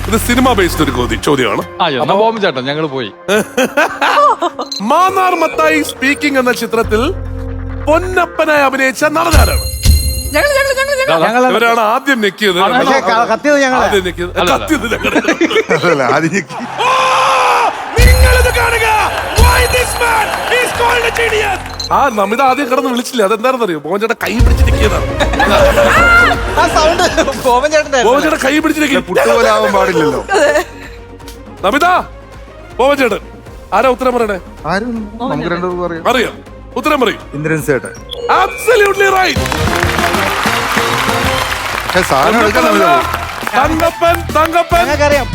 ഇത് cinema based ഒരു ചോദ്യമാണ്. ചേട്ടൻ ഞങ്ങൾ പോയി. മാന്നാർ മത്തായി സ്പീക്കിംഗ് എന്ന ചിത്രത്തിൽ പൊന്നപ്പനായി അഭിനയിച്ച നടനാരാണ്? ഇവരാണ് ആദ്യം നെക്കിയത്. ആദ്യം നെക്കിയത് നിങ്ങളിത് കാണുക. ആ നമിത ആദ്യം കിടന്ന് വിളിച്ചില്ലേ, അതെന്താണെന്ന് അറിയോ? മോഹൻ ചേട്ടൻ കൈ പിടിച്ച് നിൽക്കിയതാണ്. മോഹൻ ചേട്ടൻ കൈ പിടിച്ച് പുട്ടുപോലാവാൻ പാടില്ലല്ലോ. നമിത, മോഹൻ ചേട്ടൻ ആരാ ഉത്തരം പറയണേ? നമുക്ക് രണ്ടുപേർക്കും അറിയാം. അറിയാം, ഉത്തരം പറയും. ഇന്ദ്രൻ സേട്ടൻ. Absolutely right. സാധനം എടുക്കാൻ തങ്കപ്പൻ,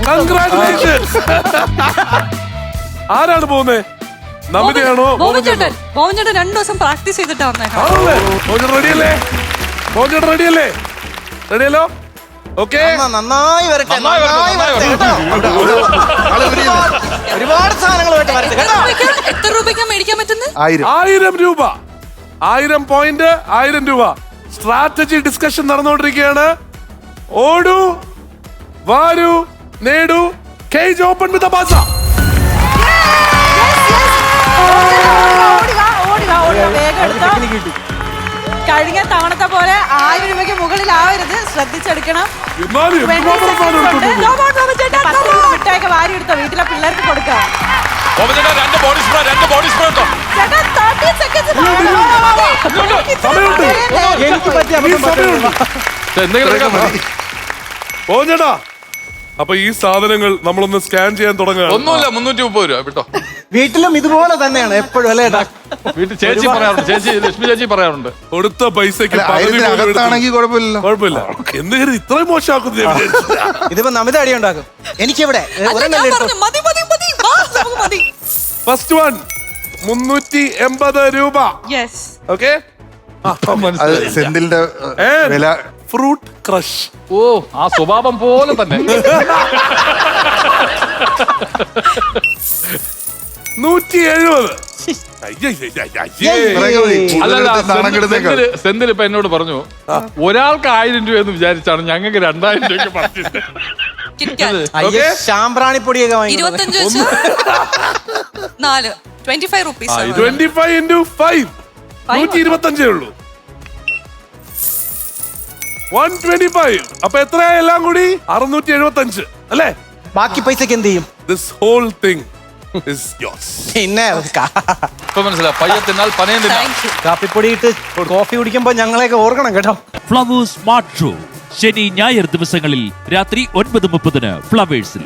കൺഗ്രാറ്റുലേഷൻസ്. ആരാണ് പോകുന്നത്? നമിതയാണോ? മോഹൻ ചേട്ടൻ 2 ദിവസം പ്രാക്ടീസ് ചെയ്തിട്ടാ വന്നേക്കാം. റെഡിയല്ലേ? മോഹൻ ചേട്ടൻ റെഡിയല്ലേ? റെഡിയല്ലോ? ഓക്കെ, നന്നായി വരട്ടെ. ഒരുപാട് സാധനങ്ങൾ എത്ര രൂപയ്ക്കാ മേടിക്കാൻ പറ്റുന്നത്? 1000 രൂപ. 1000 പോയിന്റ്, 1000 രൂപ. സ്ട്രാറ്റജി ഡിസ്കഷൻ നടന്നുകൊണ്ടിരിക്കുകയാണ്. ഓടൂ, വാരൂ, നേടൂ. കേജ് ഓപ്പൺ വിത്ത് ബാസ. കഴിഞ്ഞ തവണത്തെ പോലെ 1000 രൂപയ്ക്ക് മുകളിലാവരുത്, ശ്രദ്ധിച്ചെടുക്കണം. മിഠായിക്ക് വാരി എടുത്തോ, വീട്ടിലെ പിള്ളേർക്ക് കൊടുക്കാം. ചേട്ടാ, അപ്പൊ ഈ സാധനങ്ങൾ നമ്മളൊന്ന് സ്കാൻ ചെയ്യാൻ തുടങ്ങുക. ഒന്നുമില്ല, 330 രൂപ കേട്ടോ. വീട്ടിലും ഇതുപോലെ തന്നെയാണ് എപ്പോഴും അല്ലേ? വീട്ടിൽ ചേച്ചി പറയാറുണ്ട്, ലക്ഷ്മി ചേച്ചി പറയാറുണ്ട്. കൊടുത്ത പൈസക്ക് അകത്താണെങ്കിൽ കുഴപ്പമില്ല. കുഴപ്പമില്ല. എന്ത് കരുതി ഇത്രയും മോശമാക്കുന്നു? ഇതിപ്പോ നമിത അടി ഉണ്ടാക്കും. എനിക്കിവിടെ ഫസ്റ്റ് വൺ 380 രൂപ. ഓക്കെ, സെന്തിലിന്റെ വില. Fruit crush. ഓ, ആ സ്വഭാവം പോലെ തന്നെ. 170. സെന്തിൽ ഇപ്പൊ എന്നോട് പറഞ്ഞു, ഒരാൾക്ക് 1000 രൂപ എന്ന് വിചാരിച്ചാണ് ഞങ്ങൾക്ക് 2000 രൂപയ്ക്ക് പറിച്ചത്. ശാമ്പ്രാണിപ്പൊടിയൊക്കെ 25 വെച്ച് 4 25 rupees. 25 into 5 125 ഉള്ളൂ. 125. അപ്പൊ എത്രയാ എല്ലാം കൂടി? 675 അല്ലേ? ബാക്കി പൈസക്ക് എന്ത് ചെയ്യും? This whole thing is yours. പിന്നെ ഇപ്പൊ മനസ്സിലായി, പയ്യെ തിന്നാൽ പനയും തിന്നാം. കാപ്പിപ്പൊടി ഇട്ട് കോഫി കുടിക്കുമ്പോ ഞങ്ങളെയൊക്കെ ഓർക്കണം കേട്ടോ. ഫ്ലവേഴ്സ് സ്മാർട്ട് ഷോ ശനി ഞായർ ദിവസങ്ങളിൽ രാത്രി 9:30 ഫ്ലവേഴ്സിൽ.